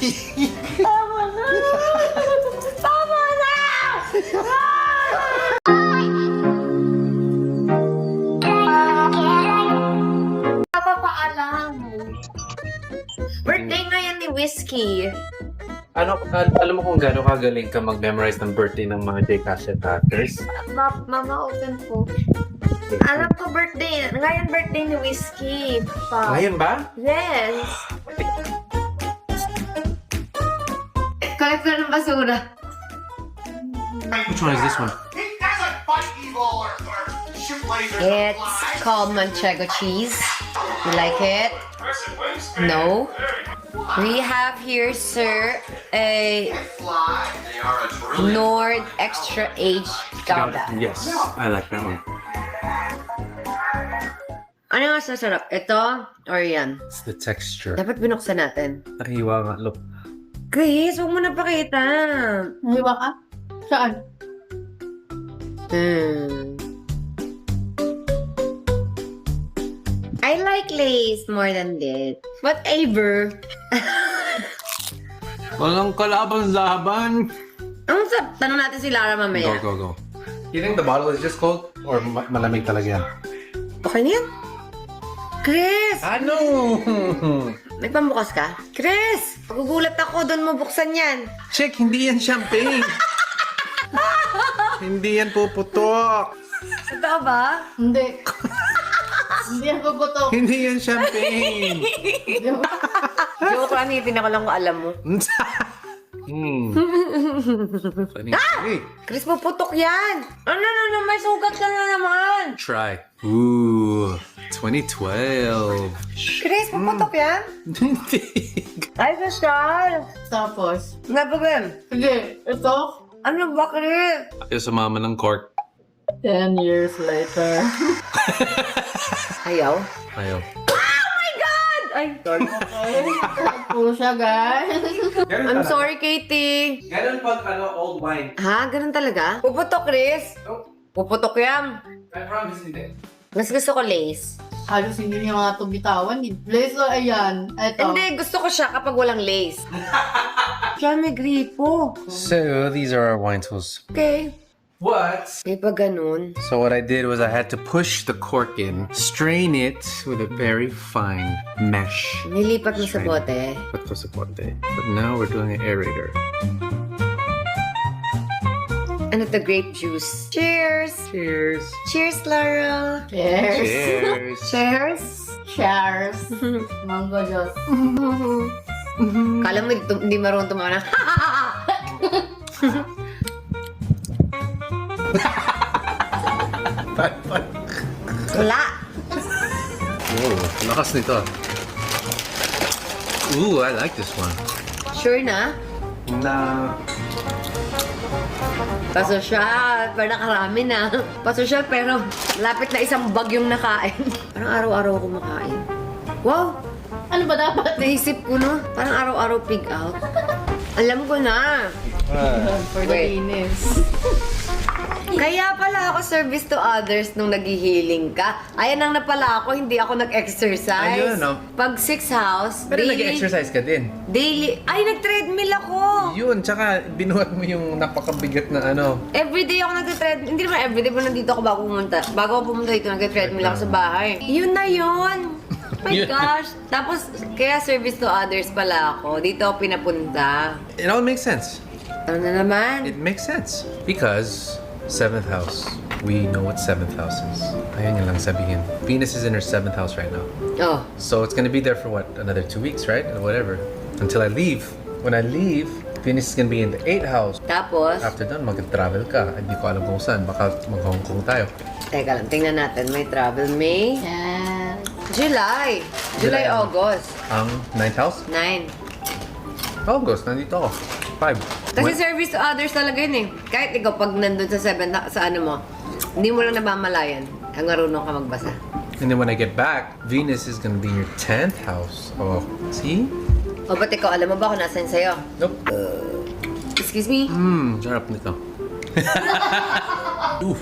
Tama na! Tama na! Papapaalam. Birthday ngayon ni Whiskey. Alam mo kung gaano kagaling ka mag-memorize ng birthday ng mga J-Cassette hackers? Mama, open po. Alam ko birthday. Ngayon birthday ni Whiskey. Pa. Ngayon ba? Yes. Collector ng basura. Which one is this one? It's called Manchego cheese. You like it? No? We have here, sir, a Nord Extra Age Gouda. Yes, I like that one. Ano mas masarap? Ito or yan? It's the texture. Dapat binuksan natin. Nahiwa nga, look. Chris, huwag mo na pakita. Hiwa ka? Saan? I like lace more than this. Whatever. Walang kalaban-laban. Ang sa tanong natin si Lara mamaya. Go. You think the bottle is just cold? Or malamig talaga yan? Okay na yan? Chris! Ano? Nagpambukas ka? Chris! Magugulat ako, doon mo buksan yan. Check, hindi yan champagne. Hindi yan puputok. Totoo ba? Hindi. Hindi ako butok. Hindi yan champagne. Joke lang, hitin ako lang kung alam mo. Funny. Hey, Chris, puputok yan! Ano, may sugat ka na naman! try. Ooh, 2012. Chris, puputok yan? Ay, Pascal! Tapos, Napagam. sige, ito, Ano ba, Chris? Ayaw sumama ng cork. 10 years later. Ayaw? Ayaw. Oh my God! Ay, sorry. Okay, po siya, guys. I'm sorry, Katie. Ganun pag old wine. Ha? Ganun talaga? Puputok, Chris? Nope. Puputok yan. I promise hindi. Mas gusto ko lace. Halos hindi niya mga tumitawan. Blaze o ayan. Ito. Hindi, gusto ko siya kapag walang lace. Siya may gripo. So, these are our wine tools. Okay. What? May pa ganun. So what I did was I had to push the cork in, strain it with a very fine mesh. Nilipat mo sa bote. Put ko sa bote. But now we're doing an aerator. Ano to? Grape juice. Cheers! Cheers. Cheers, Lara! Cheers. Cheers. Cheers! Cheers. Mango juice. Kala mo hindi marunong tumawa na. Wala! Oh, lakas nito. Ooh, I like this one. Sure na? Na. Pasosyal, pero nakarami na. Pasosyal, pero lapit na isang bagyong nakain. Parang araw-araw ako makain. Wow! Ano ba dapat? Naisip ko, no? Parang araw-araw pig out. Alam ko na. For the Wait. Venus. Kaya pala ako service to others nung naghihiling ka. Ayan ang napala ako, hindi ako nag-exercise. Ayun, no? Pag 6 house, Pero nag-exercise ka din. daily, ay, nag-treadmill ako. Yun, tsaka binuhat mo yung napakabigat na ano. Everyday ako nag-treadmill. Hindi naman everyday, pero nandito ako bago pumunta. Bago ako pumunta dito, nag-treadmill ako sa bahay. Yun na yun. Oh my Yun. gosh. Tapos, kaya service to others pala ako. Dito ako pinapunta. It all makes sense. Ano na naman? It makes sense. Because 7th house. We know what 7th house is. Ayun yung lang sabihin. Venus is in her 7th house right now. Oh. So it's gonna be there for what? Another 2 weeks, right? Or whatever. Until I leave. When I leave, Venus is gonna be in the 8th house. Tapos, After that, mag-travel ka. Hindi ko alam kung saan. Baka mag-Hong Kong tayo. teka lang, tingnan natin. May travel May. Yan. July. July. August. Ang 9th house? 9. August, nandito ako. 5. Kasi service to others talaga yun eh. Kahit ikaw pag nandun sa 7, sa ano mo, hindi mo lang namamalayan. Ang marunong ka magbasa. And then when I get back, Venus is gonna be in your 10th house. Oh, see? O ba't ikaw, alam mo ba kung nasan sa'yo? Nope. Excuse me? Sarap nito. Oof.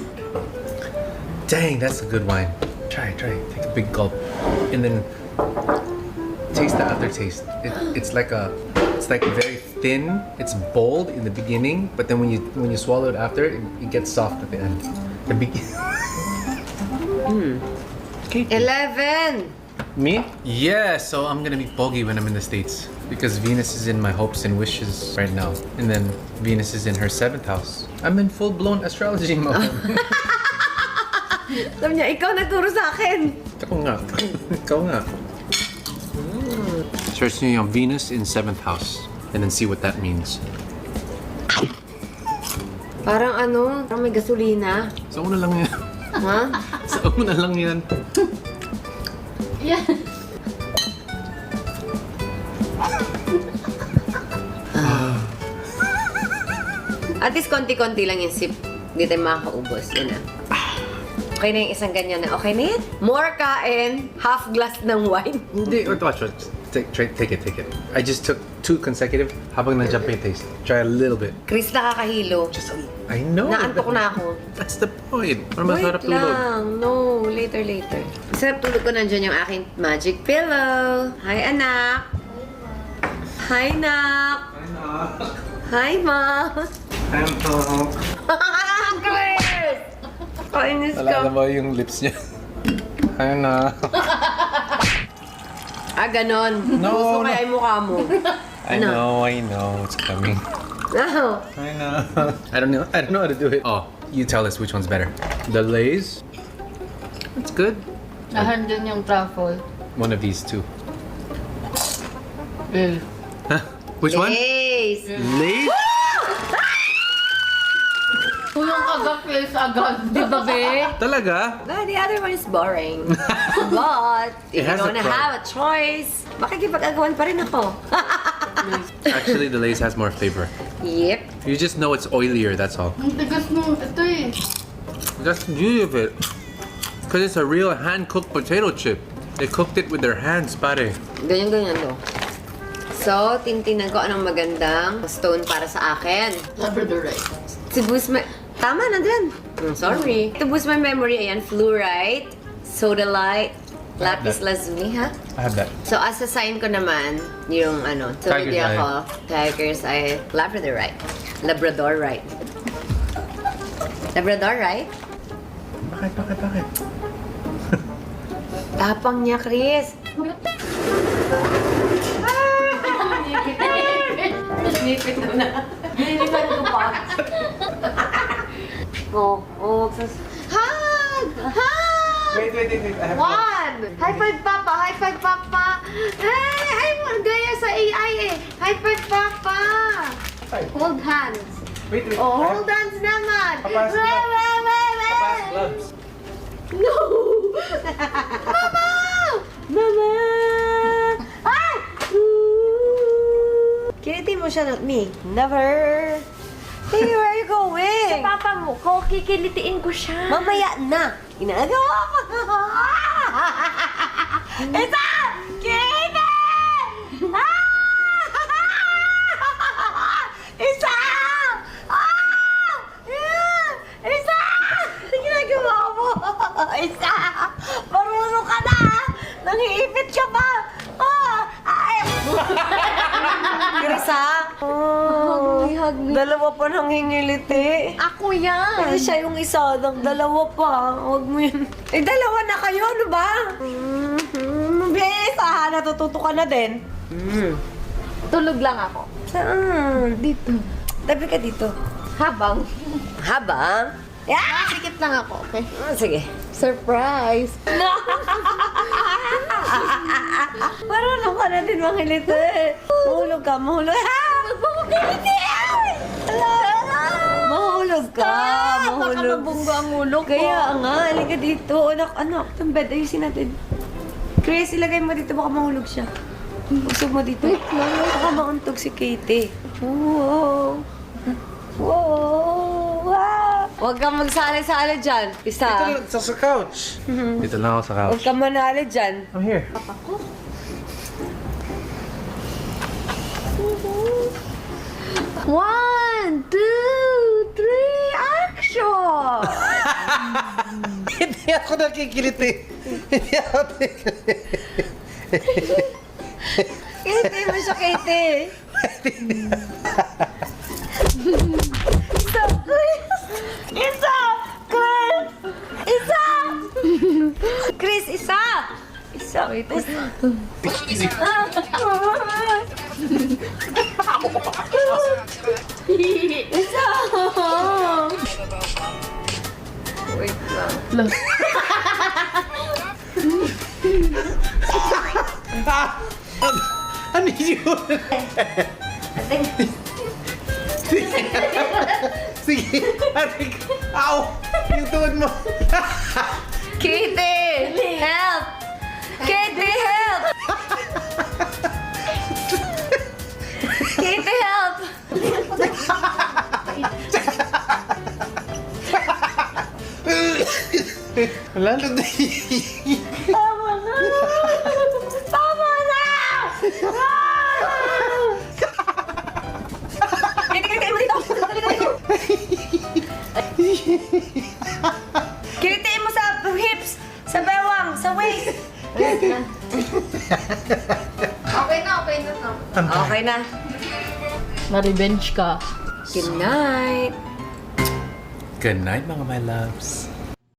Dang, that's a good wine. Try. Take a big gulp. And then taste the aftertaste. It's like a It's like very thin. It's bold in the beginning, but then when you swallow it after, it gets soft at the end. The Katie. 11. Me? Yeah, so I'm gonna be bogey when I'm in the States. Because Venus is in my hopes and wishes right now. And then Venus is in her 7th house. I'm in full-blown astrology mode. Sabi niya, ikaw nagturo sa akin. Ikaw nga. Ikaw nga. Search niyo yung Venus in 7th house. And then see what that means. Parang ano, parang may gasolina. Sa una lang yan. Ha? Sa una lang yan. Yan. At least konti-konti lang yung sip. Hindi tayo makakaubos. Yun na. Okay na yung isang ganyan na. Okay na yan? More kain, half glass ng wine. Hindi, watch. Take it. I just took 2 consecutive. Habang nandiyan pa yung taste. Try a little bit. Chris, nakakahilo. Just I know. Naantok na ako. That's the point. Para Wait masarap tulog. lang. No, later. Sarap tulog ko nandyan yung aking magic pillow. Hi, anak. Hi, nak. Hi, ma. Chris! Kainis Alala ka. mo yung lips niya. Ayun na. Ganon. No, Gusto no. kaya yung mukha mo. I know. It's coming. No. I know. I don't know how to do it. Oh, you tell us which one's better. The Lay's. It's good. Nahan din yung truffle. One of these two. Huh? Which one? Lace. Lay's? Tulong agad, please, agad. Di ba, be? Talaga? But the other one is boring. But if It you has a don't pride. have a choice, makikipag-agawan pa rin ako. Actually, the Lay's has more flavor. Yep. You just know it's oilier, that's all. Ang tigas mo. Ito eh. That's the beauty of it. Because it's a real hand-cooked potato chip. They cooked it with their hands, pare. Ganyan to. So, tintinan ko anong magandang stone para sa akin. Labrador right. Si boost my... Tama na din. Sorry. To boost my memory, ayan, fluorite, sodalite, lapis lazuli, ha? I have that. So, as a sign ko naman, yung ano, Tiger's eye ako, tiger's eye, labradorite. Labradorite. Labradorite? Bakit? Tapang niya, Chris. Nipit na. Nilipan ko pa. Hug! Wait. I have One! High five, Papa! High five, Papa! Ay, gaya sa AI eh. High five, Papa! Hold hands. Wait. Oh, hold hands naman. Papa's Wait. gloves. No! Mama! Mama! Ay! Kinitin mo siya, not me. Never. Hey, where are you going? Sa papa mo ko, kikilitiin ko siya. Mamaya na. Ginagawa ko. Isa! Kini! Isa! Isa! Ginagawa mo. Isa! Marunong ka na. Nangiipit ka pa. Krisa? Hug me. Dalawa pa nang hingiliti. Ako yan. Eh, siya yung isa, dalawa pa. Huwag mo yun. Eh, dalawa na kayo, ano ba? Bilis, natututo ka na din. Tulog lang ako. Saan? Dito. Tabi ka dito. Habang. Habang? Yeah! Sikit lang ako, okay? Sige. Surprise! Marunong ka na din mangiliti. Mahulog ka, mahulog. Huwag mo kong kilitian! Mahulog ka, Baka mahulog. mabunggo ang ulo ko. Kaya nga, halika dito. Anak, itong bed, ayusin natin. Chris, ilagay mo dito, baka mahulog siya. Usog mo dito. Wait lang. Baka mauntog si Katie. Wow. Wow. Huwag kang magsali-sali dyan. Isa. It's sa couch. Dito lang ako sa couch. Huwag kang manali dyan. I'm here. One, two, three, action! Hindi ako nakikiliti. Hindi ako nakikiliti. Katie mo siya, Katie. Isa! Chris! Isa! Chris, isa! Isa. Wait, isa. Isa! Wait lang. Ano yun? Sige, aray ko. Ow! Yung tuhod mo. Katie! Help! Katie, help! Katie, help! Wala na. Tama na! Tama na! Katie, kayo mo dito! Katie mo sa hips! Sa bewang! Sa waist! Okay na to. Okay na. Na-revenge ka. Good night! Good night, mga my loves.